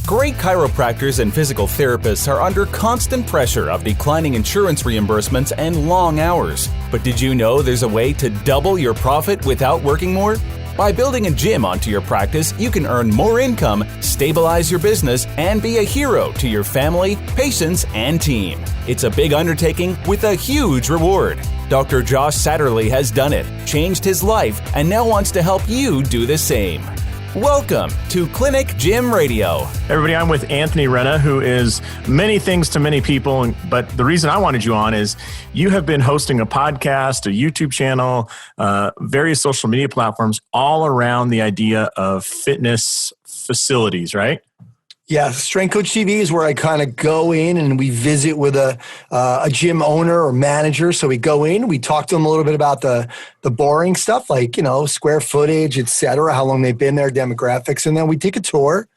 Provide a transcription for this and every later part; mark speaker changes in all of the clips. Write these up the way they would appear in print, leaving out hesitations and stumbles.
Speaker 1: Great chiropractors and physical therapists are under constant pressure of declining insurance reimbursements and long hours. But did you know there's a way to double your profit without working more? By building a gym onto your practice, you can earn more income, stabilize your business, and be a hero to your family, patients, and team. It's a big undertaking with a huge reward. Dr. Josh Satterley has done it, changed his life, and now wants to help you do the same. Welcome to Clinic Gym Radio.
Speaker 2: Everybody, I'm with Anthony Renna, who is many things to many people. But the reason I wanted you on is you have been hosting a podcast, a YouTube channel, various social media platforms all around the idea of fitness facilities, right?
Speaker 3: Yeah, Strength Coach TV is where I kind of go in and we visit with a gym owner or manager. So we go in, we talk to them a little bit about the boring stuff like, square footage, et cetera, how long they've been there, demographics. And then we take a tour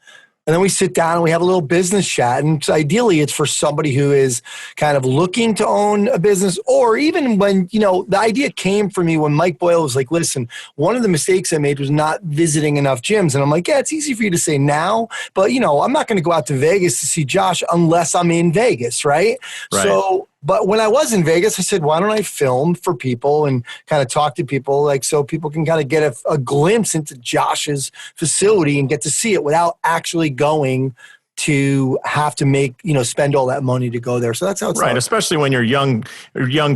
Speaker 3: and then we sit down and we have a little business chat. And ideally, it's for somebody who is kind of looking to own a business, or even when, the idea came for me when Mike Boyle was like, listen, one of the mistakes I made was not visiting enough gyms. And I'm like, yeah, it's easy for you to say now, but, I'm not going to go out to Vegas to see Josh unless I'm in Vegas, right? But when I was in Vegas, I said, why don't I film for people and kind of talk to people so people can kind of get a glimpse into Josh's facility and get to see it without actually going to have to spend all that money to go there. So that's how it's
Speaker 2: right. Especially when you're young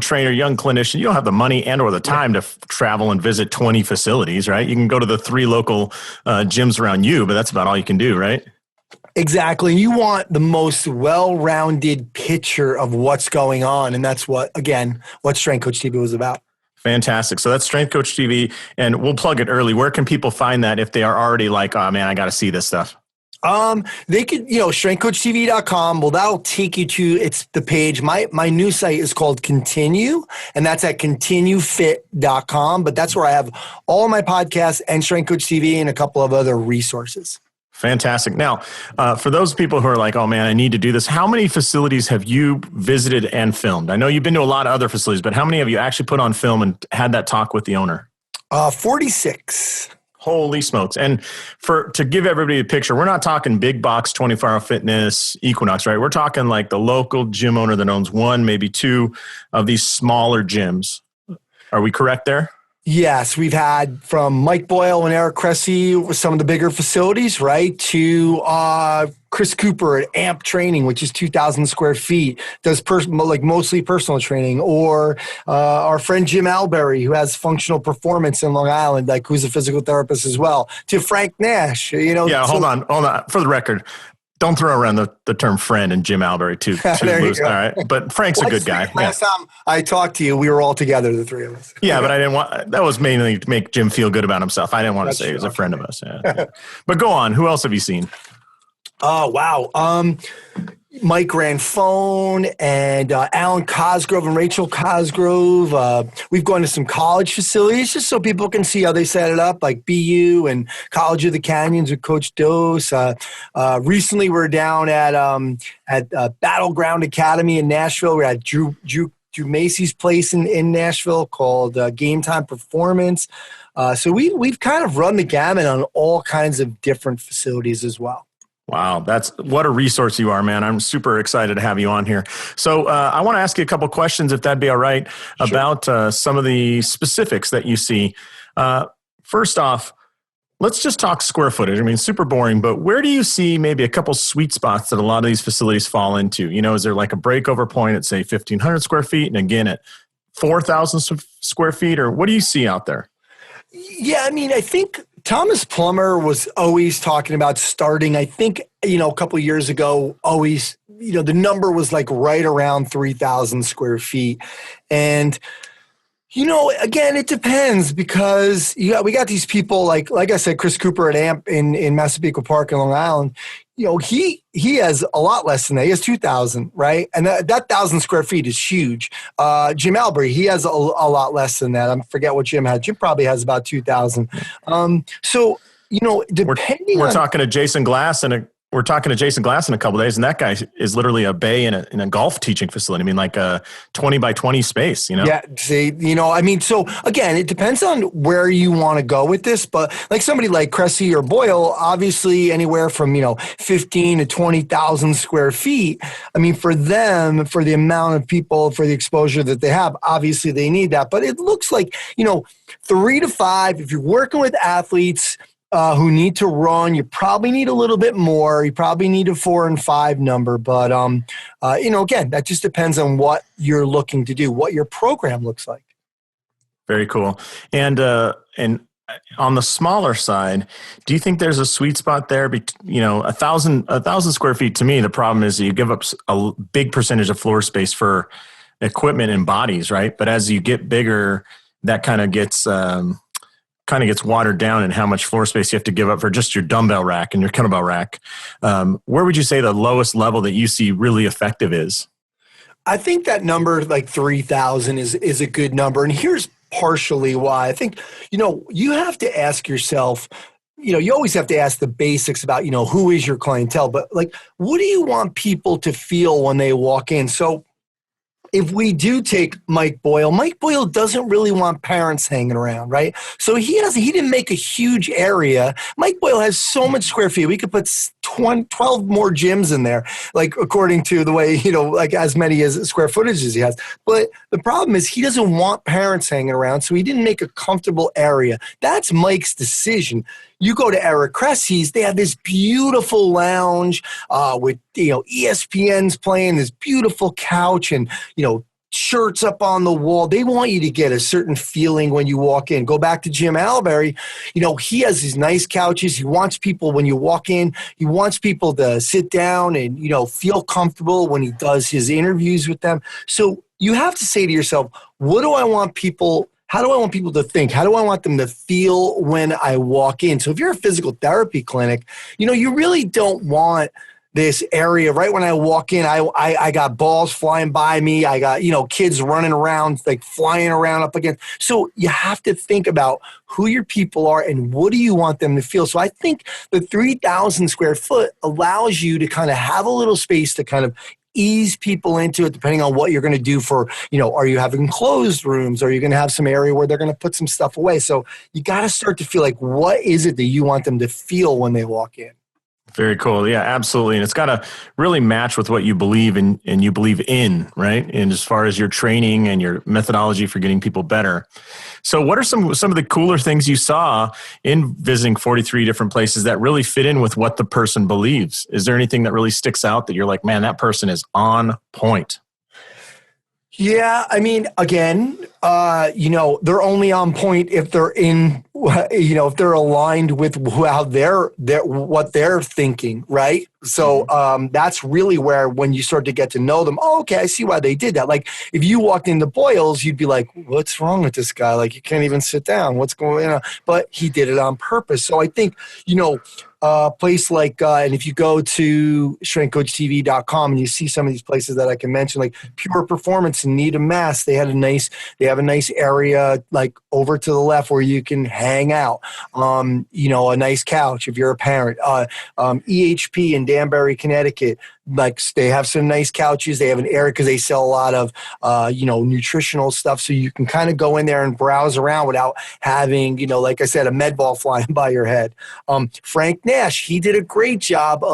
Speaker 2: trainer, young clinician, you don't have the money and or the time to travel and visit 20 facilities, right? You can go to the 3 local gyms around you, but that's about all you can do, right?
Speaker 3: Exactly. You want the most well-rounded picture of what's going on. And that's what Strength Coach TV was about.
Speaker 1: Fantastic. So that's Strength Coach TV, and we'll plug it early. Where can people find that if they are already like, oh man, I got to see this stuff?
Speaker 3: They could, strengthcoachtv.com. Well, that'll take you to, it's the page. My new site is called Continue, and that's at continuefit.com. But that's where I have all my podcasts and Strength Coach TV and a couple of other resources.
Speaker 1: Fantastic. Now, for those people who are like, oh man, I need to do this. How many facilities have you visited and filmed? I know you've been to a lot of other facilities, but how many have you actually put on film and had that talk with the owner?
Speaker 3: 46.
Speaker 1: Holy smokes. And to give everybody a picture, we're not talking big box 24-hour fitness Equinox, right? We're talking like the local gym owner that owns 1, maybe 2 of these smaller gyms. Are we correct there?
Speaker 3: Yes, we've had from Mike Boyle and Eric Cressy with some of the bigger facilities, right, to Chris Cooper at AMP Training, which is 2,000 square feet, does mostly personal training, or our friend Jim Alberry, who has Functional Performance in Long Island, who's a physical therapist as well, to Frank Nash.
Speaker 1: Yeah, hold on. For the record, don't throw around the term friend and Jim Alberry too loose. All right. But Frank's a good guy.
Speaker 3: Last time I talked to you, we were all together, the 3 of us.
Speaker 1: Yeah, but I didn't want, that was mainly to make Jim feel good about himself. I didn't want to say he was a friend of us. Yeah. But go on. Who else have you seen?
Speaker 3: Oh, wow. Mike Ranfone and Alan Cosgrove and Rachel Cosgrove. We've gone to some college facilities just so people can see how they set it up, like BU and College of the Canyons with Coach Dose. Recently, we're down at Battleground Academy in Nashville. We're at Drew Macy's place in Nashville called Game Time Performance. So we've kind of run the gamut on all kinds of different facilities as well.
Speaker 1: Wow, what a resource you are, man. I'm super excited to have you on here. So I want to ask you a couple questions, if that'd be all right, about some of the specifics that you see. First off, let's just talk square footage. I mean, super boring, but where do you see maybe a couple sweet spots that a lot of these facilities fall into? Is there like a breakover point at, say, 1,500 square feet, and again at 4,000 square feet, or what do you see out there?
Speaker 3: Yeah, I mean, I think Thomas Plummer was always talking about starting, I think, a couple of years ago, always, the number was like right around 3,000 square feet. And, again, it depends because we got these people like I said, Chris Cooper at AMP in Massapequa Park in Long Island. He has a lot less than that. He has 2,000, right? And that 1,000 square feet is huge. Jim Albury, he has a lot less than that. I forget what Jim had. Jim probably has about 2,000. So, depending
Speaker 1: we're talking to Jason Glass and
Speaker 2: we're talking to Jason Glass in a couple of days, and that guy is literally a bay in a golf teaching facility. I mean, like a 20 by 20 space, you know?
Speaker 3: Yeah. See, so again, it depends on where you want to go with this, but like somebody like Cressy or Boyle, obviously anywhere from, 15 to 20,000 square feet. I mean, for them, for the amount of people, for the exposure that they have, obviously they need that. But it looks like, 3 to 5, if you're working with athletes, who need to run, you probably need a little bit more. You probably need a 4 and 5 number. But, again, that just depends on what you're looking to do, what your program looks like.
Speaker 2: Very cool. And on the smaller side, do you think there's a sweet spot there? 1,000 square feet, to me, the problem is that you give up a big percentage of floor space for equipment and bodies, right? But as you get bigger, that kind of gets watered down in how much floor space you have to give up for just your dumbbell rack and your kettlebell rack. Where would you say the lowest level that you see really effective is?
Speaker 3: I think that number, like 3,000, is a good number. And here's partially why. I think, you have to ask yourself, you always have to ask the basics about, who is your clientele, but like, what do you want people to feel when they walk in? So if we do take Mike Boyle doesn't really want parents hanging around, right? So he didn't make a huge area. Mike Boyle has so much square feet. We could put 12 more gyms in there, like according to the way, like as many as square footage as he has. But the problem is he doesn't want parents hanging around, so he didn't make a comfortable area. That's Mike's decision. You go to Eric Cressy's, they have this beautiful lounge with, ESPN's playing, this beautiful couch and, shirts up on the wall. They want you to get a certain feeling when you walk in. Go back to Jim Alberry. He has these nice couches. He wants people, when you walk in, he wants people to sit down and, feel comfortable when he does his interviews with them. So you have to say to yourself, how do I want people to think? How do I want them to feel when I walk in? So if you're a physical therapy clinic, you really don't want this area right when I walk in. I got balls flying by me. I got, kids running around, like flying around up against. So you have to think about who your people are and what do you want them to feel. So I think the 3,000 square foot allows you to kind of have a little space to kind of ease people into it, depending on what you're going to do for, are you having closed rooms? Are you going to have some area where they're going to put some stuff away? So you got to start to feel like, what is it that you want them to feel when they walk in?
Speaker 2: Very cool. Yeah, absolutely. And it's got to really match with what you believe in and you believe in, right? And as far as your training and your methodology for getting people better. So what are some of the cooler things you saw in visiting 43 different places that really fit in with what the person believes? Is there anything that really sticks out that you're like, man, that person is on point?
Speaker 3: Yeah, I mean, again, they're only on point if they're in, if they're aligned with how what they're thinking, right? So that's really where, when you start to get to know them, oh, okay, I see why they did that. Like if you walked into Boyle's, you'd be like, what's wrong with this guy? Like you can't even sit down. What's going on? But he did it on purpose. So I think, place like, and if you go to strengthcoachtv.com and you see some of these places that I can mention, like Pure Performance and Need a Mass, they have a nice area like over to the left where you can hang out. A nice couch if you're a parent. EHP in Danbury, Connecticut, like they have some nice couches. They have an area because they sell a lot of, nutritional stuff. So you can kind of go in there and browse around without having, like I said, a med ball flying by your head. Frank Nash, he did a great job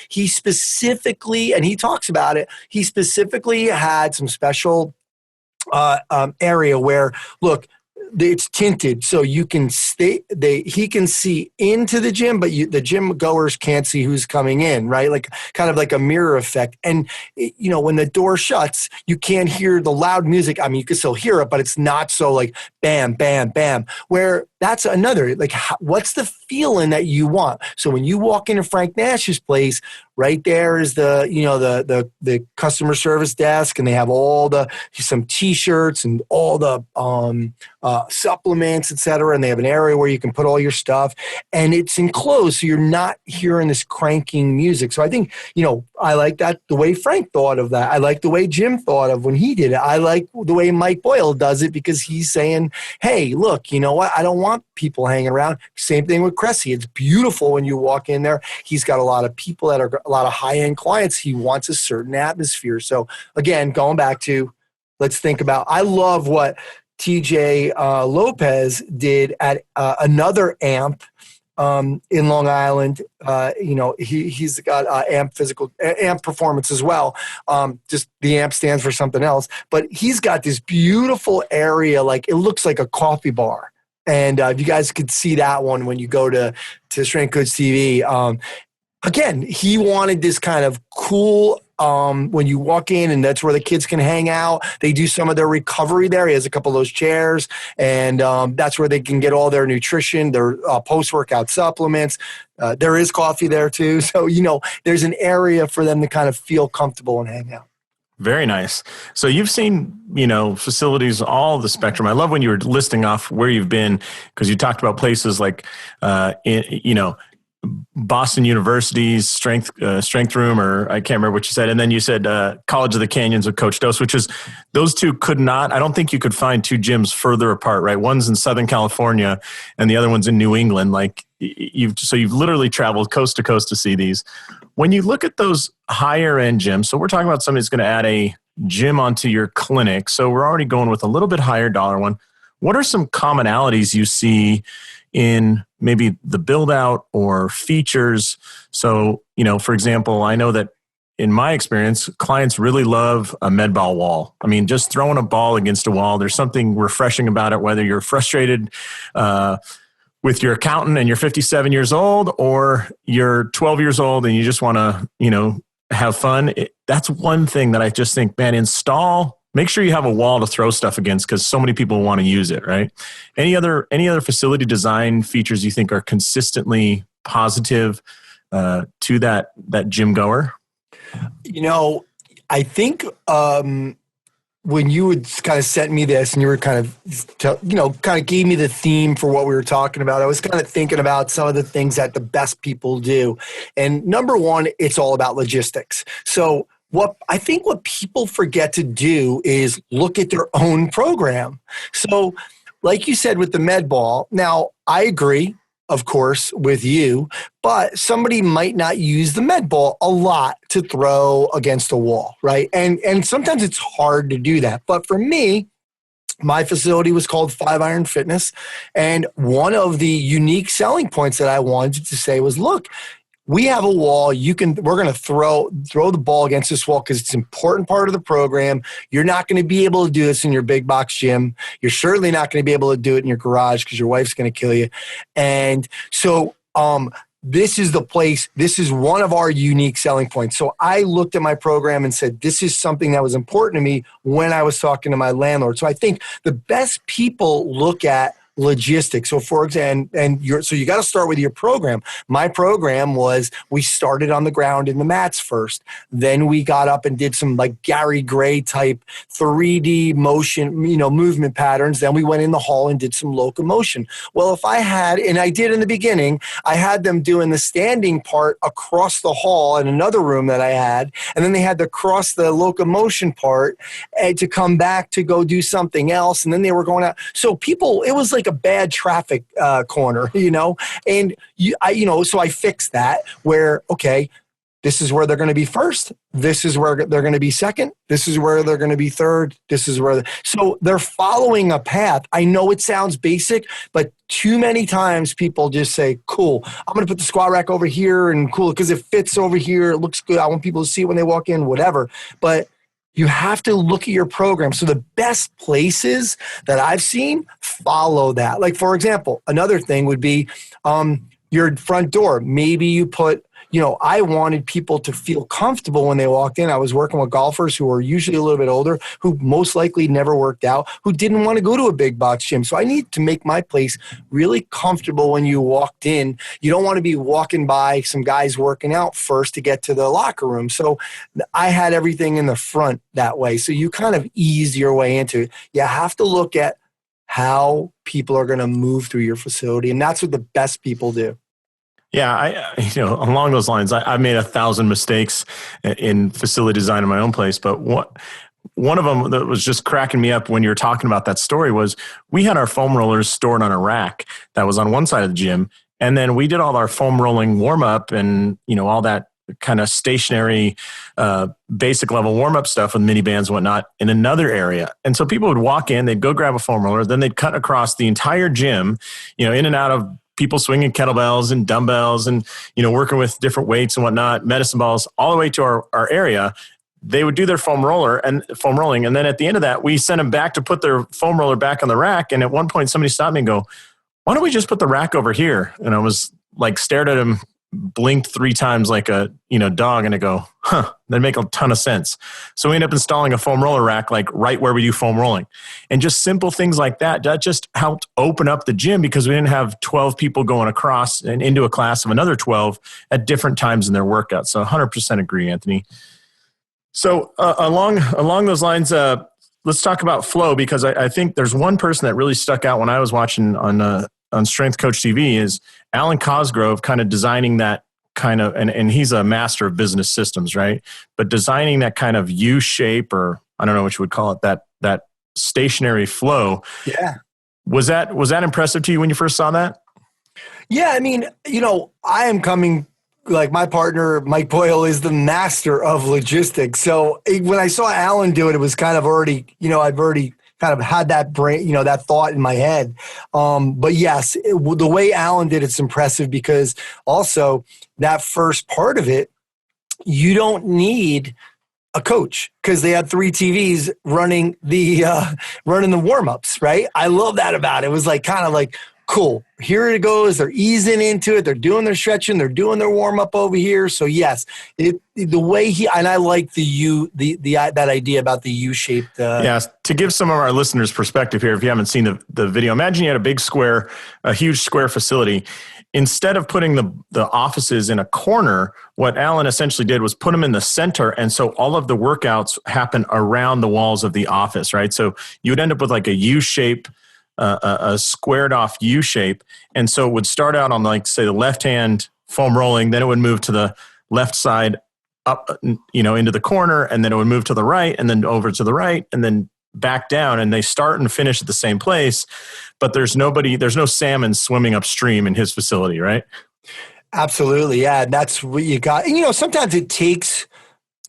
Speaker 3: he specifically, and he talks about it, he specifically had some special area where, look, it's tinted, so you can he can see into the gym, but the gym goers can't see who's coming in, right? Like kind of like a mirror effect. And when the door shuts, you can't hear the loud music. I mean, you can still hear it, but it's not so like bam, bam, bam. Where that's another, like, what's the feeling that you want? So when you walk into Frank Nash's place, right there is the customer service desk, and they have some T-shirts and all the supplements, etc. And they have an area where you can put all your stuff, and it's enclosed, so you're not hearing this cranking music. So I think I like that, the way Frank thought of that. I like the way Jim thought of when he did it. I like the way Mike Boyle does it, because he's saying, hey, look, you know what? I don't want want people hanging around. Same thing with Cressy. It's beautiful when you walk in there. He's got a lot of people that are a lot of high-end clients. He wants a certain atmosphere. So again, going back to, let's think about, I love what TJ Lopez did at another AMP in Long Island. He's got AMP performance as well. Just the AMP stands for something else, but he's got this beautiful area. Like it looks like a coffee bar. And you guys could see that one when you go to Strength Coach TV. Again, he wanted this kind of cool, when you walk in, and that's where the kids can hang out. They do some of their recovery there. He has a couple of those chairs, and that's where they can get all their nutrition, their post-workout supplements. There is coffee there too. So, there's an area for them to kind of feel comfortable and hang out.
Speaker 2: Very nice. So you've seen, facilities, all the spectrum. I love when you were listing off where you've been, because you talked about places like, Boston University's strength room, or I can't remember what you said. And then you said College of the Canyons with Coach Dose, which is, those two I don't think you could find two gyms further apart, right? One's in Southern California and the other one's in New England. Like you've literally traveled coast to coast to see these. When you look at those higher end gyms, so we're talking about somebody that's going to add a gym onto your clinic. So we're already going with a little bit higher dollar one. What are some commonalities you see in maybe the build out or features? So, for example, I know that in my experience, clients really love a med ball wall. I mean, just throwing a ball against a wall, there's something refreshing about it, whether you're frustrated with your accountant and you're 57 years old, or you're 12 years old and you just want to, have fun. That's one thing that I just think, man, make sure you have a wall to throw stuff against, because so many people want to use it, right? Any other facility design features you think are consistently positive to that gym goer?
Speaker 3: I think when you would kind of sent me this and you were kind of gave me the theme for what we were talking about, I was kind of thinking about some of the things that the best people do. And number one, it's all about logistics. So what people forget to do is look at their own program. So like you said with the med ball, now I agree, of course, with you, but somebody might not use the med ball a lot to throw against a wall, right? And sometimes it's hard to do that. But for me, my facility was called 5 Iron Fitness. And one of the unique selling points that I wanted to say was, look, we have a wall. We're going to throw the ball against this wall because it's an important part of the program. You're not going to be able to do this in your big box gym. You're certainly not going to be able to do it in your garage because your wife's going to kill you. And so this is the place. This is one of our unique selling points. So I looked at my program and said, this is something that was important to me when I was talking to my landlord. So I think the best people look at logistics. So for example, so you got to start with your program. My program was, we started on the ground in the mats first. Then we got up and did some like Gary Gray type 3D motion, movement patterns. Then we went in the hall and did some locomotion. Well, if I had, and I did in the beginning, I had them doing the standing part across the hall in another room that I had. And then they had to cross the locomotion part to come back to go do something else. And then they were going out. So it was like a bad traffic corner, and so I fixed that where, okay, this is where they're going to be first. This is where they're going to be second. This is where they're going to be third. This is where, so they're following a path. I know it sounds basic, but too many times people just say, cool, I'm going to put the squat rack over here and cool, because it fits over here. It looks good. I want people to see it when they walk in, whatever. But you have to look at your program. So the best places that I've seen follow that. Like, for example, another thing would be your front door. Maybe you put, I wanted people to feel comfortable when they walked in. I was working with golfers who were usually a little bit older, who most likely never worked out, who didn't want to go to a big box gym. So I need to make my place really comfortable when you walked in. You don't want to be walking by some guys working out first to get to the locker room. So I had everything in the front that way. So you kind of ease your way into it. You have to look at how people are going to move through your facility. And that's what the best people do.
Speaker 2: Yeah, along those lines, I've made 1,000 mistakes in facility design in my own place. But one of them that was just cracking me up when you were talking about that story was we had our foam rollers stored on a rack that was on one side of the gym. And then we did all our foam rolling warm up and, all that kind of stationary, basic level warm up stuff with mini bands and whatnot in another area. And so people would walk in, they'd go grab a foam roller, then they'd cut across the entire gym, in and out of people swinging kettlebells and dumbbells and, working with different weights and whatnot, medicine balls, all the way to our area. They would do their foam rolling. And then at the end of that, we sent them back to put their foam roller back on the rack. And at one point, somebody stopped me and go, why don't we just put the rack over here? And I was like, stared at him, blinked 3 times like a, dog. And I go, that make a ton of sense. So we ended up installing a foam roller rack, like right where we do foam rolling, and just simple things like that. That just helped open up the gym because we didn't have 12 people going across and into a class of another 12 at different times in their workout. So 100% agree, Anthony. So along those lines, let's talk about flow, because I think there's one person that really stuck out when I was watching on Strength Coach TV is Alan Cosgrove, kind of designing that kind of, and he's a master of business systems, right? But designing that kind of U shape, or I don't know what you would call it, that stationary flow.
Speaker 3: Yeah.
Speaker 2: Was that impressive to you when you first saw that?
Speaker 3: Yeah. I mean, I am coming, like my partner, Mike Boyle, is the master of logistics. So when I saw Alan do it, it was kind of already, I've already kind of had that brain, that thought in my head. But yes, the way Alan did it's impressive, because also that first part of it, you don't need a coach because they had 3 TVs running the warm-ups, right? I love that about it. It was like kind of like, cool, here it goes. They're easing into it. They're doing their stretching. They're doing their warm up over here. So yes, the way and I like that idea about the U-shaped.
Speaker 2: Yes. To give some of our listeners perspective here, if you haven't seen the video, imagine you had a huge square facility. Instead of putting the offices in a corner, what Alan essentially did was put them in the center. And so all of the workouts happen around the walls of the office, right? So you would end up with like a U-shape, a squared off U shape. And so it would start out on, like, say, the left hand foam rolling, then it would move to the left side up, into the corner, and then it would move to the right, and then over to the right, and then back down. And they start and finish at the same place, but there's no salmon swimming upstream in his facility, right?
Speaker 3: Absolutely. Yeah. That's what you got. And, sometimes it takes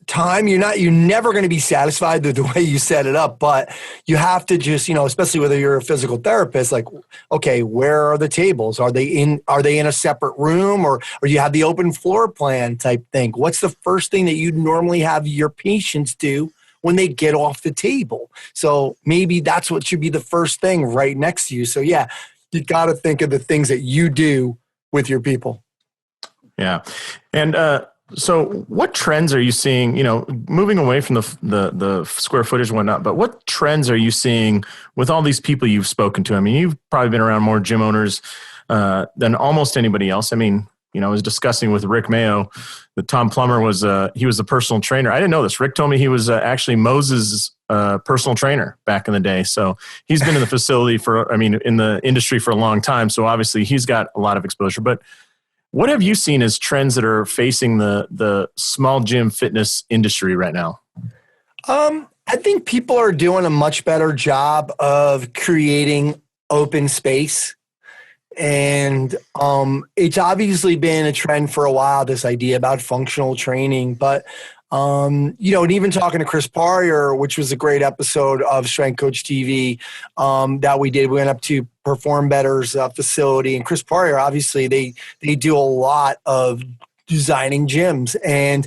Speaker 3: time. You're never going to be satisfied with the way you set it up, but you have to just, especially whether you're a physical therapist, like, okay, where are the tables? Are they in a separate room, or you have the open floor plan type thing? What's the first thing that you'd normally have your patients do when they get off the table? So maybe that's what should be the first thing right next to you. So yeah, you got to think of the things that you do with your people.
Speaker 2: Yeah. And, so what trends are you seeing, moving away from the square footage and whatnot, but what trends are you seeing with all these people you've spoken to? I mean, you've probably been around more gym owners than almost anybody else. I mean, I was discussing with Rick Mayo that Tom Plummer was the personal trainer. I didn't know this. Rick told me he was actually Moses' personal trainer back in the day. So he's been in the facility in the industry for a long time. So obviously he's got a lot of exposure, but what have you seen as trends that are facing the small gym fitness industry right now?
Speaker 3: I think people are doing a much better job of creating open space. And it's obviously been a trend for a while, this idea about functional training. But, and even talking to Chris Parrier, which was a great episode of Strength Coach TV that we did. We went up to Perform Better's facility. And Chris Parrier, obviously, they do a lot of designing gyms. And,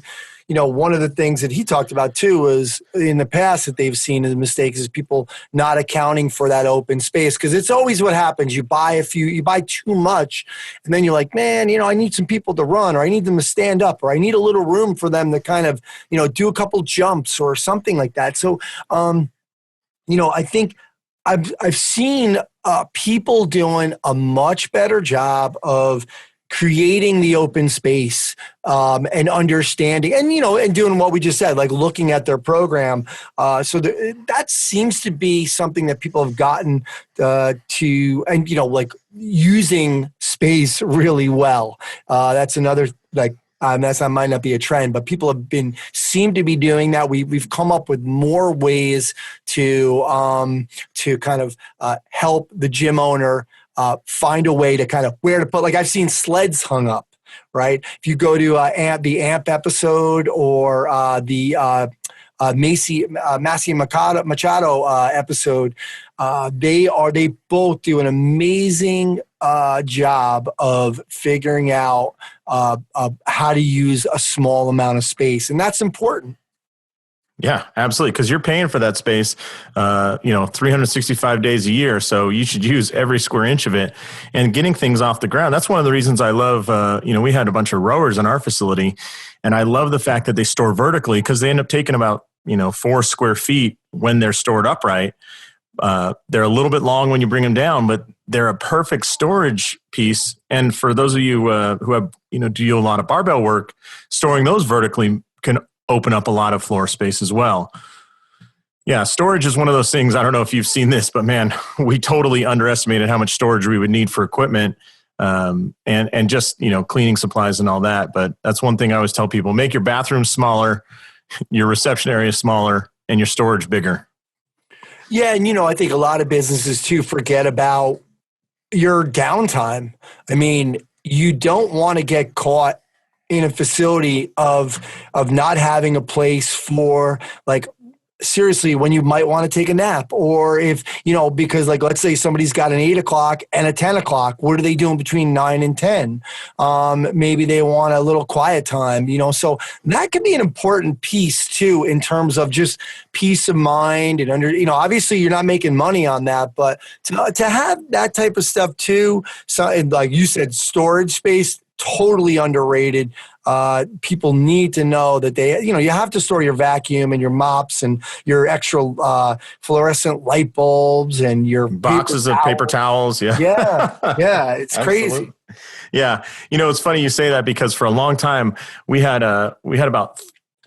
Speaker 3: one of the things that he talked about too was in the past that they've seen as mistakes is people not accounting for that open space. Because it's always what happens. You buy too much, and then you're like, man, I need some people to run, or I need them to stand up, or I need a little room for them to kind of, do a couple jumps or something like that. So, I think I've seen people doing a much better job of creating the open space and understanding and doing what we just said, like looking at their program. So that seems to be something that people have gotten to, and, like using space really well. That's another, that might not be a trend, but people have been seem to be doing that. We've come up with more ways to kind of help the gym owner find a way to kind of where to put. Like I've seen sleds hung up, right? If you go to the AMP episode or the Massey Machado episode, they both do an amazing job of figuring out how to use a small amount of space, and that's important.
Speaker 2: Yeah, absolutely. Because you're paying for that space, 365 days a year. So you should use every square inch of it and getting things off the ground. That's one of the reasons I love, we had a bunch of rowers in our facility, and I love the fact that they store vertically because they end up taking about, 4 square feet when they're stored upright. They're a little bit long when you bring them down, but they're a perfect storage piece. And for those of you who have, do a lot of barbell work, storing those vertically can open up a lot of floor space as well. Yeah, storage is one of those things. I don't know if you've seen this, but man, we totally underestimated how much storage we would need for equipment and just, cleaning supplies and all that. But that's one thing I always tell people: make your bathroom smaller, your reception area smaller, and your storage bigger.
Speaker 3: Yeah, and I think a lot of businesses too forget about your downtime. I mean, you don't want to get caught in a facility of not having a place for, like, seriously, when you might want to take a nap, or if, because, like, let's say somebody's got an 8 o'clock and a 10 o'clock, what are they doing between 9 and 10? Maybe they want a little quiet time, so that could be an important piece too, in terms of just peace of mind and obviously you're not making money on that, but to have that type of stuff too. So, and like you said, storage space, totally underrated. People need to know that you have to store your vacuum and your mops and your extra fluorescent light bulbs and your
Speaker 2: boxes of paper towels. Yeah.
Speaker 3: Yeah. It's crazy.
Speaker 2: Yeah. It's funny you say that, because for a long time we had about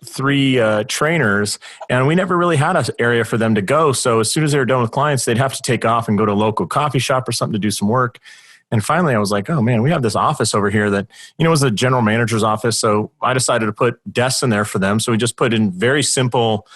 Speaker 2: 3 trainers, and we never really had an area for them to go. So as soon as they were done with clients, they'd have to take off and go to a local coffee shop or something to do some work. And finally, I was like, oh, man, we have this office over here that, was a general manager's office. So I decided to put desks in there for them. So we just put in very simple,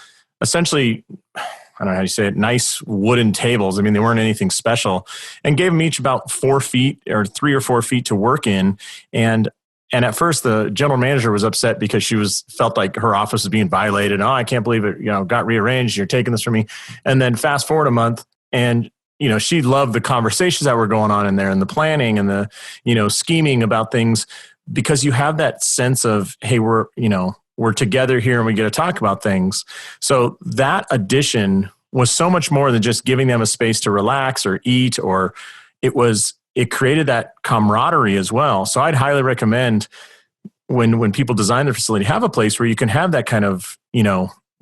Speaker 2: essentially, I don't know how you say it, nice wooden tables. I mean, they weren't anything special, and gave them each about 4 feet or 3 or 4 feet to work in. And at first, the general manager was upset because she felt like her office was being violated. Oh, I can't believe it, got rearranged. You're taking this from me. And then fast forward a month, and she loved the conversations that were going on in there, and the planning and the, scheming about things, because you have that sense of, hey, we're together here and we get to talk about things. So that addition was so much more than just giving them a space to relax or eat, or it created that camaraderie as well. So I'd highly recommend when people design their facility, have a place where you can have that kind of,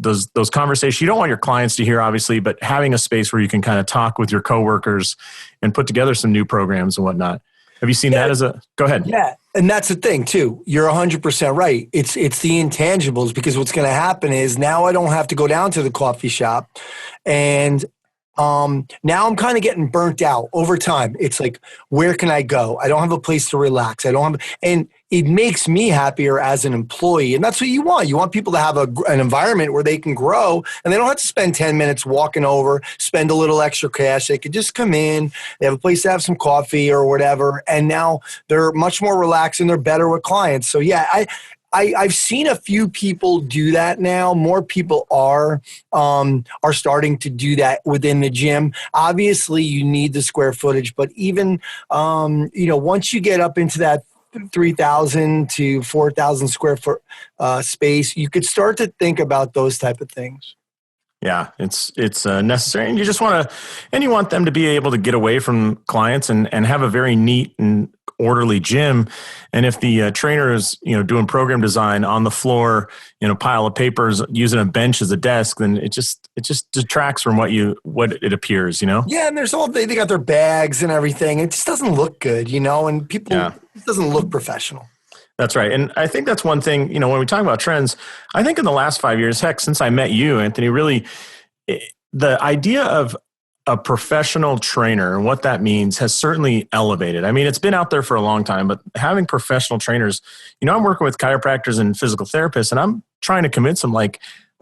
Speaker 2: those conversations. You don't want your clients to hear, obviously, but having a space where you can kind of talk with your coworkers and put together some new programs and whatnot. Have you seen that go ahead.
Speaker 3: Yeah. And that's the thing too. You're 100% right. It's the intangibles, because what's going to happen is now I don't have to go down to the coffee shop, and now I'm kind of getting burnt out over time. It's like, where can I go? I don't have a place to relax. And it makes me happier as an employee. And that's what you want. You want people to have an environment where they can grow, and they don't have to spend 10 minutes walking over, spend a little extra cash. They could just come in, they have a place to have some coffee or whatever. And now they're much more relaxed and they're better with clients. So yeah, I've seen a few people do that now. More people are starting to do that within the gym. Obviously, you need the square footage, but even once you get up into that 3,000 to 4,000 square foot space, you could start to think about those type of things.
Speaker 2: Yeah, it's necessary, and you just want them to be able to get away from clients and have a very neat and orderly gym. And if the trainer is doing program design on the floor, pile of papers, using a bench as a desk, then it just detracts from what it appears.
Speaker 3: Yeah, and there's they got their bags and everything. It just doesn't look good, and people, it doesn't look professional.
Speaker 2: That's right. And I think that's one thing, when we talk about trends, I think in the last 5 years, heck, since I met you, Anthony, really the idea of a professional trainer and what that means has certainly elevated. I mean, it's been out there for a long time, but having professional trainers, I'm working with chiropractors and physical therapists, and I'm trying to convince them. Like,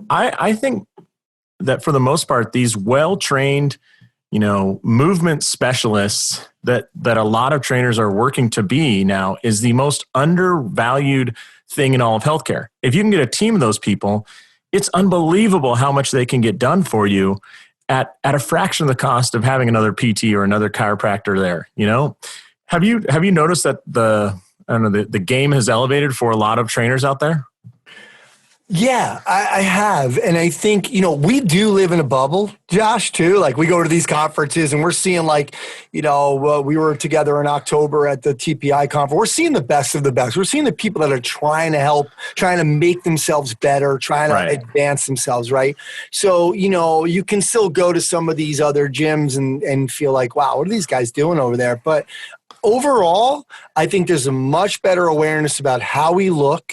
Speaker 2: I think that for the most part, these well-trained, movement specialists that a lot of trainers are working to be now is the most undervalued thing in all of healthcare. If you can get a team of those people, it's unbelievable how much they can get done for you at a fraction of the cost of having another PT or another chiropractor there. Have you noticed that the game has elevated for a lot of trainers out there?
Speaker 3: Yeah, I have. And I think, we do live in a bubble, Josh, too. Like, we go to these conferences and we're seeing we were together in October at the TPI conference. We're seeing the best of the best. We're seeing the people that are trying to help, trying to make themselves better, trying to advance themselves, right? So, you can still go to some of these other gyms and feel like, wow, what are these guys doing over there? But overall, I think there's a much better awareness about how we look,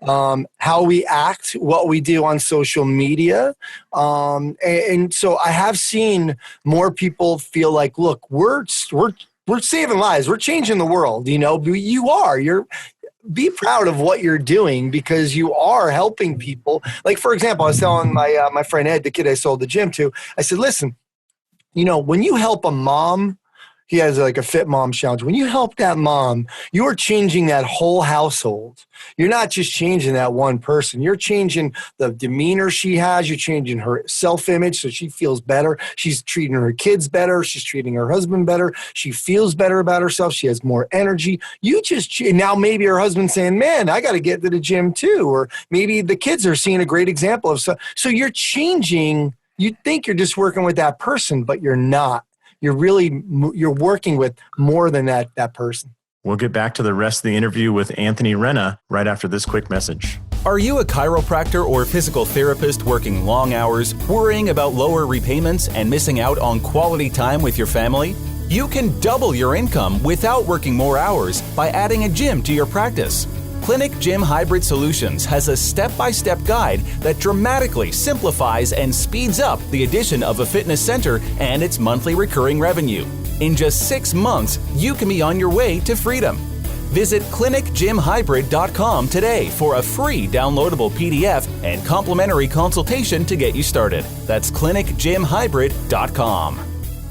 Speaker 3: how we act, what we do on social media. And so I have seen more people feel like, look, we're saving lives. We're changing the world. Be proud of what you're doing because you are helping people. Like, for example, I was telling my friend Ed, the kid I sold the gym to, I said, listen, when you help a mom, he has like a Fit Mom Challenge. When you help that mom, you are changing that whole household. You're not just changing that one person. You're changing the demeanor she has. You're changing her self-image so she feels better. She's treating her kids better. She's treating her husband better. She feels better about herself. She has more energy. Now maybe her husband's saying, man, I got to get to the gym too. Or maybe the kids are seeing a great example of stuff. So you're changing. You think you're just working with that person, but you're not. You're working with more than that person.
Speaker 2: We'll get back to the rest of the interview with Anthony Renna right after this quick message.
Speaker 1: Are you a chiropractor or physical therapist working long hours, worrying about lower repayments and missing out on quality time with your family? You can double your income without working more hours by adding a gym to your practice. Clinic Gym Hybrid Solutions has a step-by-step guide that dramatically simplifies and speeds up the addition of a fitness center and its monthly recurring revenue. In just 6 months, you can be on your way to freedom. Visit clinicgymhybrid.com today for a free downloadable PDF and complimentary consultation to get you started. That's clinicgymhybrid.com.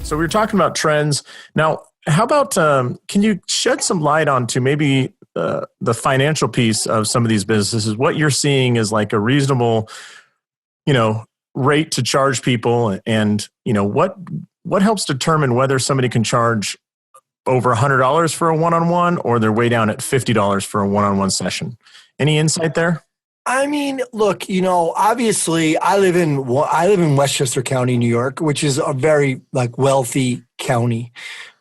Speaker 2: So we were talking about trends. Now, how about, can you shed some light onto maybe the financial piece of some of these businesses? What you're seeing is like a reasonable, rate to charge people, and what helps determine whether somebody can charge over $100 for a one-on-one or they're way down at $50 for a one-on-one session. Any insight there?
Speaker 3: I mean, look, obviously I live in Westchester County, New York, which is a very wealthy county.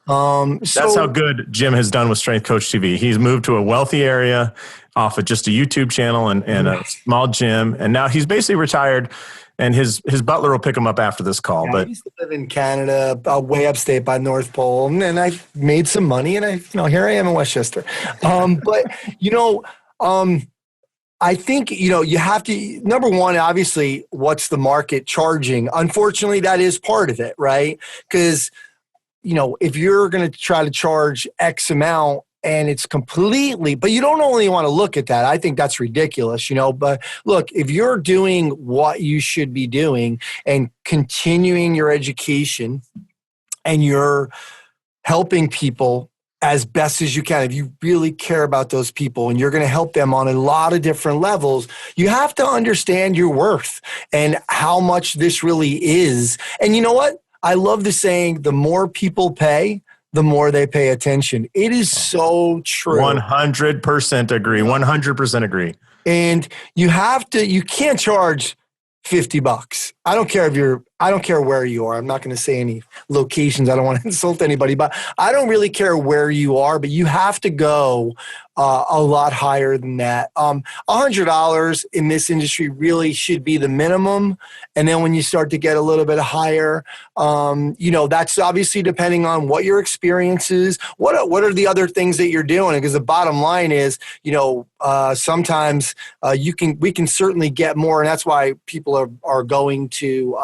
Speaker 2: That's how good Jim has done with Strength Coach TV. He's moved to a wealthy area off of just a YouTube channel and a small gym. And now he's basically retired, and his butler will pick him up after this call. But
Speaker 3: I used to live in Canada, way upstate by North Pole, and I made some money, and here I am in Westchester. I think, you have to, number one, obviously, what's the market charging? Unfortunately, that is part of it, right? Because if you're going to try to charge X amount and it's completely, but you don't only want to look at that. I think that's ridiculous, but look, if you're doing what you should be doing and continuing your education and you're helping people as best as you can, if you really care about those people and you're going to help them on a lot of different levels, you have to understand your worth and how much this really is. And you know what? I love the saying, the more people pay, the more they pay attention. It is so true.
Speaker 2: 100% agree. 100% agree.
Speaker 3: And you can't charge $50. I don't care where you are. I'm not going to say any locations. I don't want to insult anybody, but I don't really care where you are, but you have to go a lot higher than that. $100 in this industry really should be the minimum. And then when you start to get a little bit higher, that's obviously depending on what your experience is. What are the other things that you're doing? Because the bottom line is, sometimes we can certainly get more. And that's why people are going to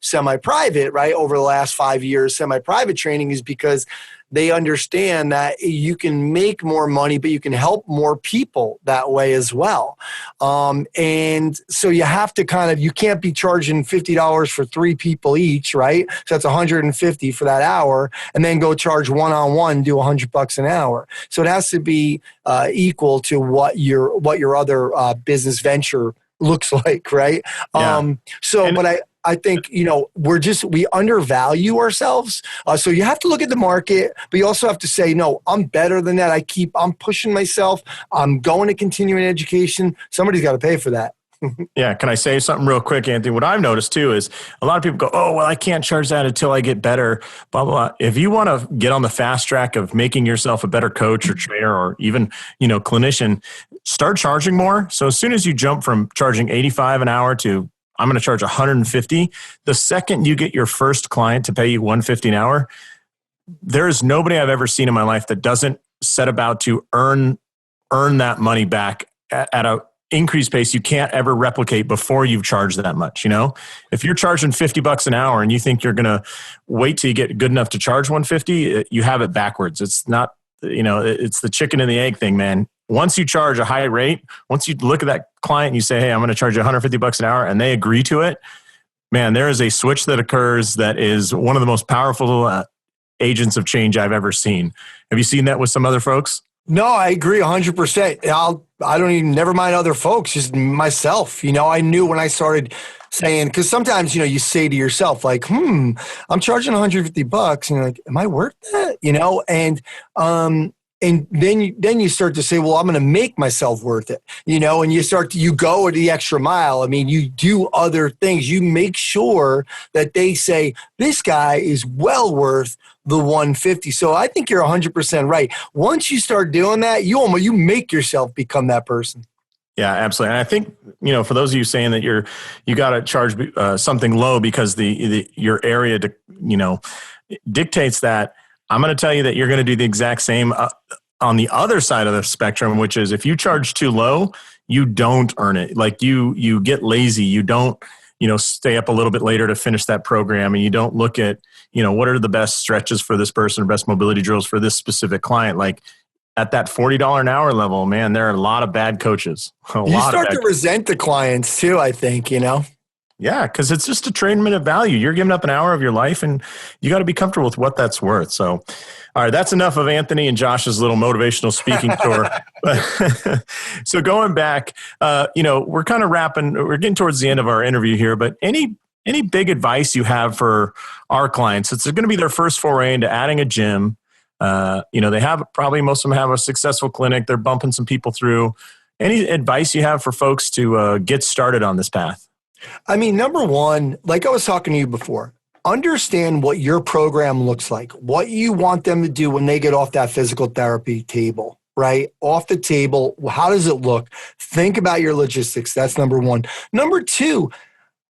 Speaker 3: semi-private, right? Over the last 5 years, semi-private training is because they understand that you can make more money, but you can help more people that way as well. And so you have to you can't be charging $50 for 3 people each, right? So that's $150 for that hour, and then go charge one-on-one, do $100 an hour. So it has to be equal to what your other business venture looks like, right?
Speaker 2: Yeah.
Speaker 3: But I think, we undervalue ourselves. So you have to look at the market, but you also have to say, no, I'm better than that. I'm pushing myself. I'm going to continuing education. Somebody's got to pay for that.
Speaker 2: Yeah. Can I say something real quick, Anthony? What I've noticed too is a lot of people go, oh, well, I can't charge that until I get better, blah, blah, blah. If you want to get on the fast track of making yourself a better coach or trainer or even, clinician, start charging more. So as soon as you jump from charging $85 an hour to I'm going to charge $150, the second you get your first client to pay you $150 an hour, there is nobody I've ever seen in my life that doesn't set about to earn that money back at a increased pace you can't ever replicate before you've charged that much. If you're charging $50 an hour and you think you're going to wait till you get good enough to charge $150, you have it backwards. It's not, it's the chicken and the egg thing, man. Once you charge a high rate, once you look at that client and you say, hey, I'm going to charge you $150 an hour, and they agree to it, man, there is a switch that occurs that is one of the most powerful agents of change I've ever seen. Have you seen that with some other folks?
Speaker 3: No, I agree 100%. I don't even, never mind other folks, just myself. I knew when I started saying, because sometimes, you say to yourself, like, I'm charging $150. And you're like, am I worth that? And then you start to say, well, I'm going to make myself worth it, and you go the extra mile. I mean, you do other things. You make sure that they say, this guy is well worth the $150. So I think you're 100% right. Once you start doing that, you make yourself become that person.
Speaker 2: Yeah, absolutely. And I think, for those of you saying that you got to charge something low because your area, dictates that, I'm going to tell you that you're going to do the exact same on the other side of the spectrum, which is if you charge too low, you don't earn it. Like you get lazy. You don't, stay up a little bit later to finish that program, and you don't look at, what are the best stretches for this person or best mobility drills for this specific client. Like at that $40 an hour level, man, there are a lot of bad coaches.
Speaker 3: You start to resent the clients too, I think,
Speaker 2: Yeah, because it's just a treatment of value. You're giving up an hour of your life, and you got to be comfortable with what that's worth. So, all right, that's enough of Anthony and Josh's little motivational speaking tour. So going back, we're kind of we're getting towards the end of our interview here, but any big advice you have for our clients? It's going to be their first foray into adding a gym. They have most of them have a successful clinic. They're bumping some people through. Any advice you have for folks to get started on this path?
Speaker 3: I mean, number one, like I was talking to you before, understand what your program looks like, what you want them to do when they get off that physical therapy table, right? Off the table, how does it look? Think about your logistics. That's number one. Number two,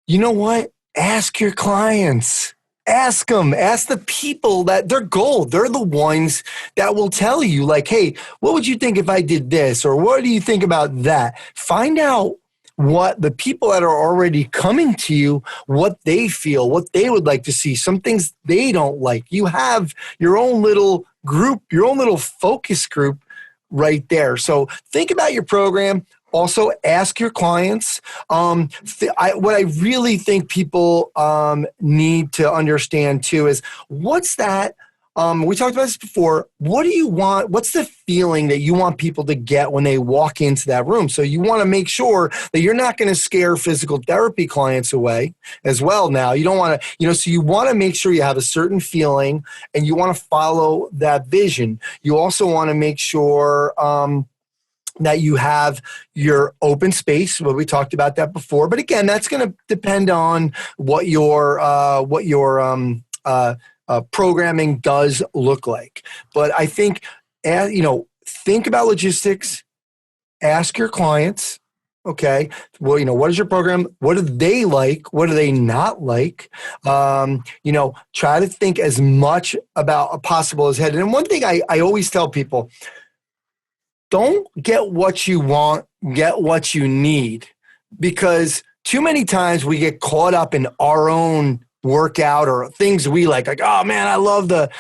Speaker 3: you know what? Ask your clients. Ask them. Ask the people that they're gold. They're the ones that will tell you, like, hey, what would you think if I did this? Or what do you think about that? Find out what the people that are already coming to you, what they feel, what they would like to see, some things they don't like. You have your own little group, your own little focus group right there. So think about your program. Also, ask your clients. What I really think people need to understand too is what's that? We talked about this before. What do you want? What's the feeling that you want people to get when they walk into that room? So you want to make sure that you're not going to scare physical therapy clients away as well. Now, you don't want to, so you want to make sure you have a certain feeling and you want to follow that vision. You also want to make sure that you have your open space. Well, we talked about that before, but again, that's going to depend on what your programming does look like. But I think, think about logistics, ask your clients, okay, well, what is your program? What do they like? What do they not like? Try to think as much about possible as ahead. And one thing I always tell people, don't get what you want, get what you need. Because too many times we get caught up in our own workout or things we like, oh man, I love the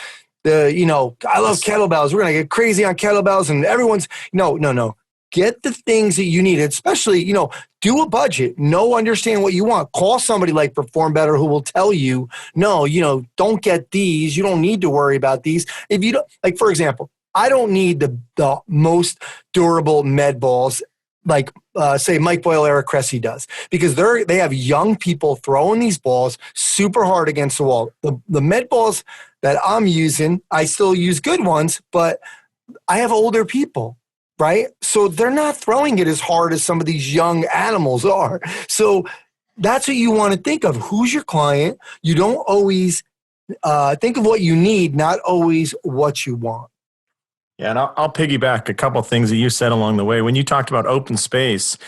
Speaker 3: I love kettlebells. We're going to get crazy on kettlebells and everyone's, no. Get the things that you need, especially, do a budget, understand what you want. Call somebody like Perform Better who will tell you, no, don't get these. You don't need to worry about these. If you don't, like, for example, I don't need the most durable med balls like, say, Mike Boyle, Eric Cressy does, because they have young people throwing these balls super hard against the wall. The med balls that I'm using, I still use good ones, but I have older people. Right? So they're not throwing it as hard as some of these young animals are. So that's what you want to think of. Who's your client? You don't always think of what you need, not always what you want.
Speaker 2: Yeah, and I'll piggyback a couple of things that you said along the way. When you talked about open space,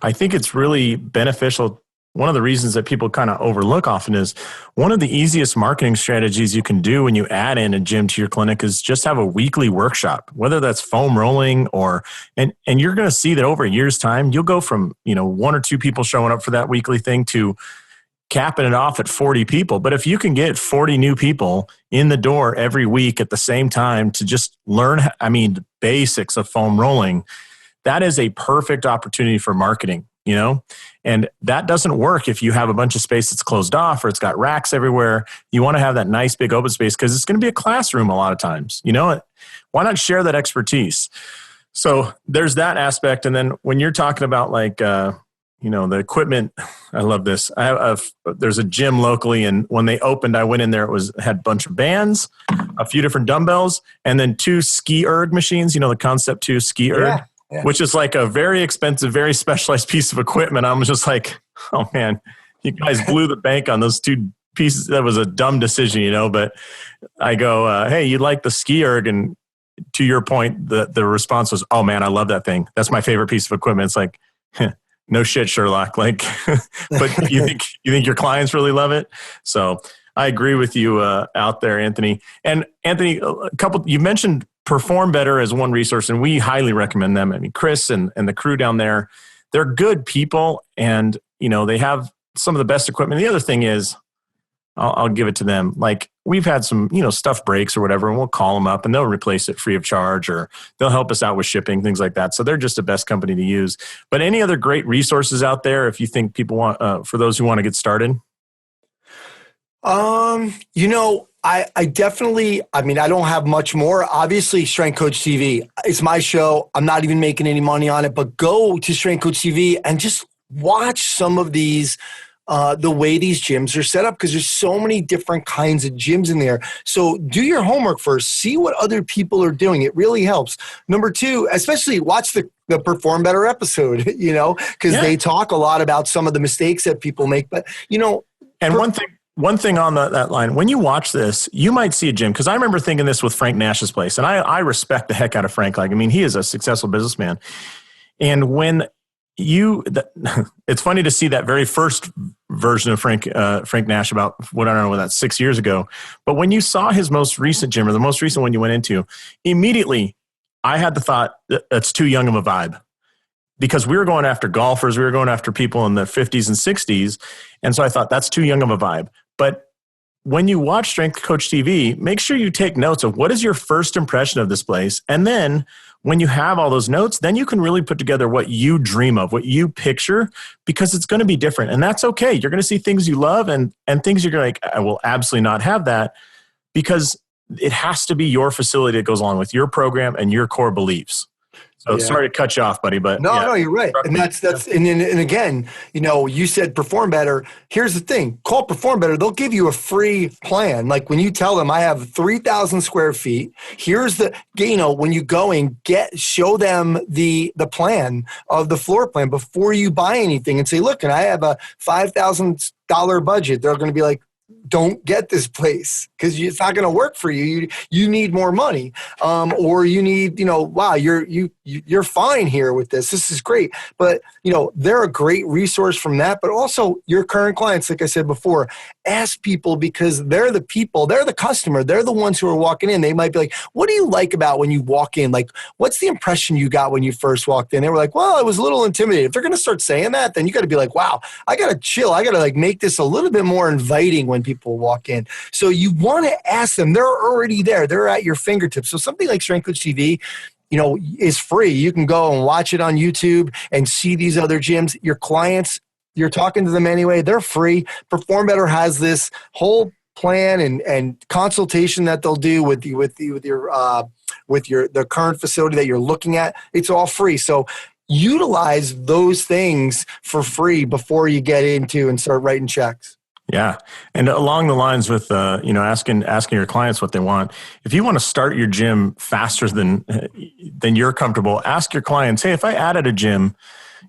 Speaker 2: I think it's really beneficial. One of the reasons that people kind of overlook often is one of the easiest marketing strategies you can do when you add in a gym to your clinic is just have a weekly workshop, whether that's foam rolling and you're going to see that over a year's time, you'll go from, 1 or 2 people showing up for that weekly thing to capping it off at 40 people. But if you can get 40 new people in the door every week at the same time to just learn, the basics of foam rolling, that is a perfect opportunity for marketing. And that doesn't work if you have a bunch of space that's closed off or it's got racks everywhere. You want to have that nice big open space because it's going to be a classroom a lot of times. Why not share that expertise? So there's that aspect. And then when you're talking about the equipment, I love this. There's a gym locally, and when they opened, I went in there. Had a bunch of bands, a few different dumbbells, and then 2 ski erg machines. The Concept 2 ski erg. Yeah. Yeah. Which is like a very expensive, very specialized piece of equipment. I'm just like, oh man, you guys blew the bank on those 2 pieces. That was a dumb decision, but I go, hey, you like the ski erg? And to your point, the response was, oh man, I love that thing. That's my favorite piece of equipment. It's like, no shit, Sherlock. Like, but you think your clients really love it? So I agree with you out there, Anthony. And Anthony, you mentioned Perform Better as one resource, and we highly recommend them. Chris and the crew down there, they're good people, and they have some of the best equipment. The other thing is, I'll give it to them. Like, we've had some stuff breaks or whatever, and we'll call them up and they'll replace it free of charge, or they'll help us out with shipping, things like that. So they're just the best company to use. But any other great resources out there if you think people want for those who want to get started?
Speaker 3: I definitely, I don't have much more. Obviously, Strength Coach TV, it's my show. I'm not even making any money on it, but go to Strength Coach TV and just watch some of these, the way these gyms are set up, because there's so many different kinds of gyms in there. So do your homework first. See what other people are doing. It really helps. Number 2, especially watch the Perform Better episode, because they talk a lot about some of the mistakes that people make. But,
Speaker 2: and one thing on that line, when you watch this, you might see a gym, because I remember thinking this with Frank Nash's place, and I respect the heck out of Frank. He is a successful businessman. And when it's funny to see that very first version of Frank Nash about that's 6 years ago. But when you saw his most recent gym, or the most recent one you went into, immediately I had the thought that's too young of a vibe. Because we were going after golfers, we were going after people in the 50s and 60s. And so I thought that's too young of a vibe. But when you watch Strength Coach TV, make sure you take notes of what is your first impression of this place. And then when you have all those notes, then you can really put together what you dream of, what you picture, because it's going to be different. And that's okay. You're going to see things you love and things you're like, I will absolutely not have that, because it has to be your facility that goes along with your program and your core beliefs. So sorry to cut you off, buddy, but
Speaker 3: no, you're right. And that's and again, you said Perform Better. Here's the thing: call Perform Better. They'll give you a free plan. Like when you tell them, I have 3,000 square feet. Here's the, when you go and show them the plan of the floor plan before you buy anything, and say, look, and I have a $5,000 budget. They're going to be like, don't get this place because it's not going to work for you. You need more money, or you need, wow, you're fine here with this. This is great. But, they're a great resource from that. But also your current clients, like I said before, ask people, because they're the people, they're the customer. They're the ones who are walking in. They might be like, what do you like about when you walk in? Like, what's the impression you got when you first walked in? They were like, well, I was a little intimidated. If they're going to start saying that, then you got to be like, wow, I got to chill. I got to make this a little bit more inviting when people people walk in. So you want to ask them. They're already there. They're at your fingertips. So something like Strength Coach TV, is free. You can go and watch it on YouTube and see these other gyms. Your clients, you're talking to them anyway. They're free. Perform Better has this whole plan and consultation that they'll do with the current facility that you're looking at. It's all free. So utilize those things for free before you get into and start writing checks.
Speaker 2: Yeah. And along the lines with, asking your clients what they want, if you want to start your gym faster than you're comfortable, ask your clients, hey, if I added a gym,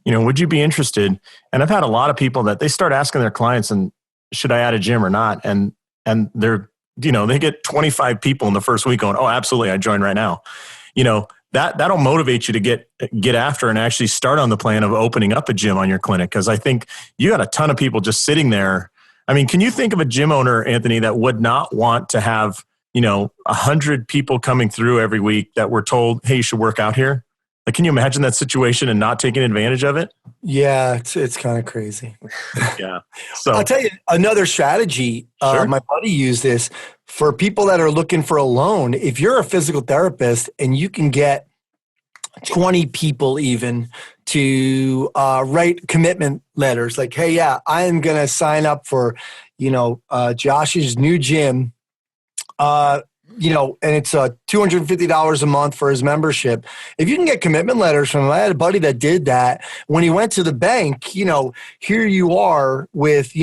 Speaker 2: would you be interested? And I've had a lot of people that they start asking their clients, and should I add a gym or not? And they're, they get 25 people in the first week going, oh, absolutely. I join right now. That'll motivate you to get after and actually start on the plan of opening up a gym on your clinic. Cause I think you got a ton of people just sitting there. I mean, can you think of a gym owner, Anthony, that would not want to have, 100 people coming through every week that were told, hey, you should work out here? Like, can you imagine that situation and not taking advantage of it?
Speaker 3: Yeah, it's kind of crazy.
Speaker 2: Yeah. So
Speaker 3: I'll tell you another strategy.
Speaker 2: Sure.
Speaker 3: My buddy used this for people that are looking for a loan. If you're a physical therapist and you can get 20 people even to write commitment letters like, hey, yeah, I am going to sign up for, Josh's new gym, and it's $250 a month for his membership. If you can get commitment letters from him, I had a buddy that did that. When he went to the bank, here you are with,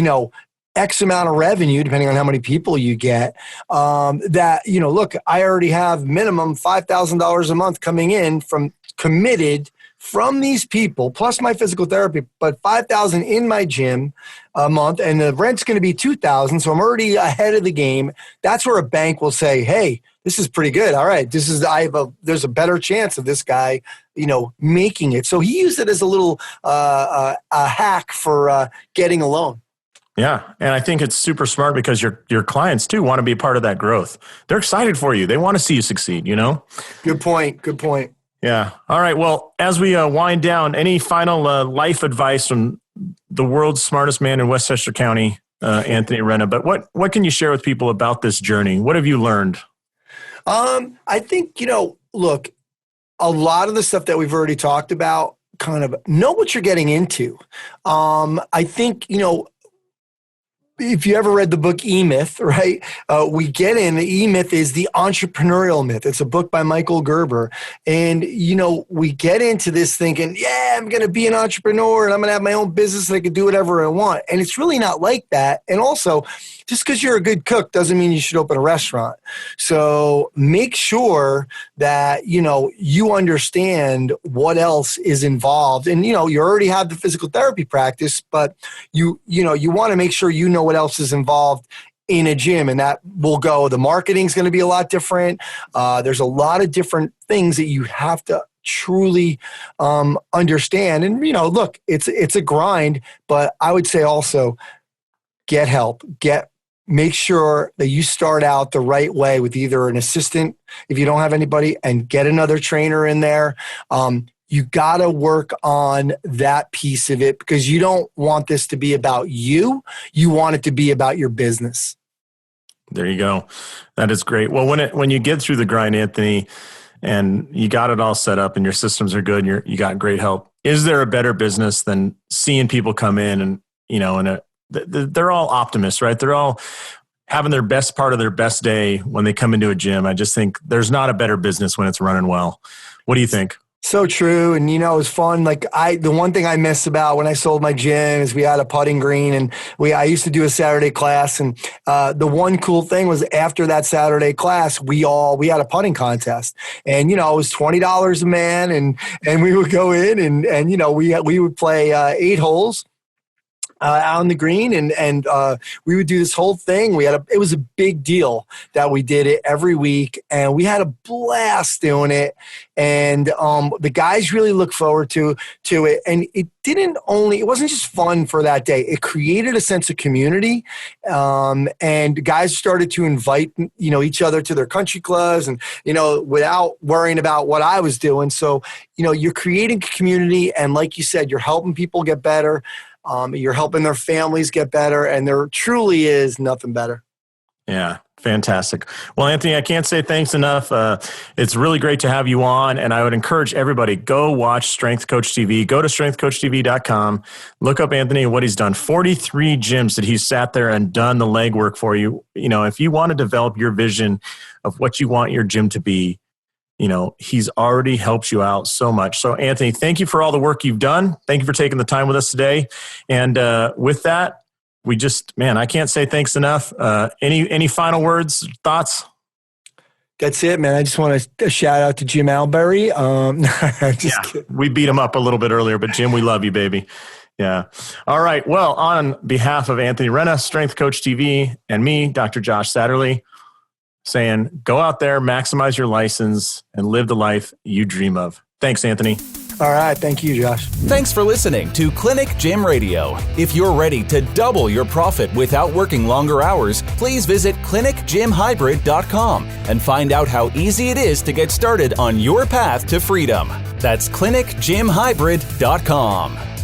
Speaker 3: X amount of revenue, depending on how many people you get, look, I already have minimum $5,000 a month coming in from committed from these people, plus my physical therapy, but $5,000 in my gym a month, and the rent's going to be $2,000. So I'm already ahead of the game. That's where a bank will say, hey, this is pretty good. All right, there's a better chance of this guy, making it. So he used it as a little a hack for getting a loan.
Speaker 2: Yeah. And I think it's super smart because your clients too want to be a part of that growth. They're excited for you. They want to see you succeed, Good
Speaker 3: point.
Speaker 2: Yeah. All right. Well, as we wind down, any final life advice from the world's smartest man in Westchester County, Anthony Renna? But what can you share with people about this journey? What have you learned?
Speaker 3: I think, look, a lot of the stuff that we've already talked about, kind of know what you're getting into. I think, if you ever read the book E-Myth, right? We get in, the E-Myth is the entrepreneurial myth. It's a book by Michael Gerber. And, we get into this thinking, yeah, I'm going to be an entrepreneur and I'm going to have my own business and I can do whatever I want. And it's really not like that. And also, just because you're a good cook doesn't mean you should open a restaurant. So make sure that, you understand what else is involved. And, you already have the physical therapy practice, but you want to make sure you know what else is involved in a gym, and that will go. The marketing is going to be a lot different. There's a lot of different things that you have to truly understand. And, look, it's a grind, but I would say also get help, make sure that you start out the right way with either an assistant, if you don't have anybody, and get another trainer in there. You got to work on that piece of it because you don't want this to be about you. You want it to be about your business.
Speaker 2: There you go. That is great. Well, when you get through the grind, Anthony, and you got it all set up and your systems are good and you got great help, is there a better business than seeing people come in and, they're all optimists, right? They're all having their best part of their best day when they come into a gym. I just think there's not a better business when it's running well. What do you think?
Speaker 3: So true. And, it was fun. Like the one thing I miss about when I sold my gym is we had a putting green and I used to do a Saturday class. And the one cool thing was after that Saturday class, we had a putting contest and, it was $20 a man and we would go in and we would play 8 holes. Out on the green and we would do this whole thing. It was a big deal that we did it every week and we had a blast doing it. And the guys really look forward to it. And it it wasn't just fun for that day. It created a sense of community. And guys started to invite, each other to their country clubs and, without worrying about what I was doing. So, you're creating community. And like you said, you're helping people get better. You're helping their families get better. And there truly is nothing better.
Speaker 2: Yeah. Fantastic. Well, Anthony, I can't say thanks enough. It's really great to have you on. And I would encourage everybody, go watch Strength Coach TV. Go to strengthcoachtv.com. Look up Anthony and what he's done. 43 gyms that he's sat there and done the legwork for you. If you want to develop your vision of what you want your gym to be, he's already helped you out so much. So, Anthony, thank you for all the work you've done. Thank you for taking the time with us today. And with that, I can't say thanks enough. Any final words, thoughts?
Speaker 3: That's it, man. I just want to shout out to Jim Alberry.
Speaker 2: We beat him up a little bit earlier, but Jim, we love you, baby. Yeah. All right. Well, on behalf of Anthony Renna, Strength Coach TV, and me, Dr. Josh Satterley, saying go out there, maximize your license, and live the life you dream of. Thanks, Anthony.
Speaker 3: All right. Thank you, Josh.
Speaker 1: Thanks for listening to Clinic Gym Radio. If you're ready to double your profit without working longer hours, please visit clinicgymhybrid.com and find out how easy it is to get started on your path to freedom. That's clinicgymhybrid.com.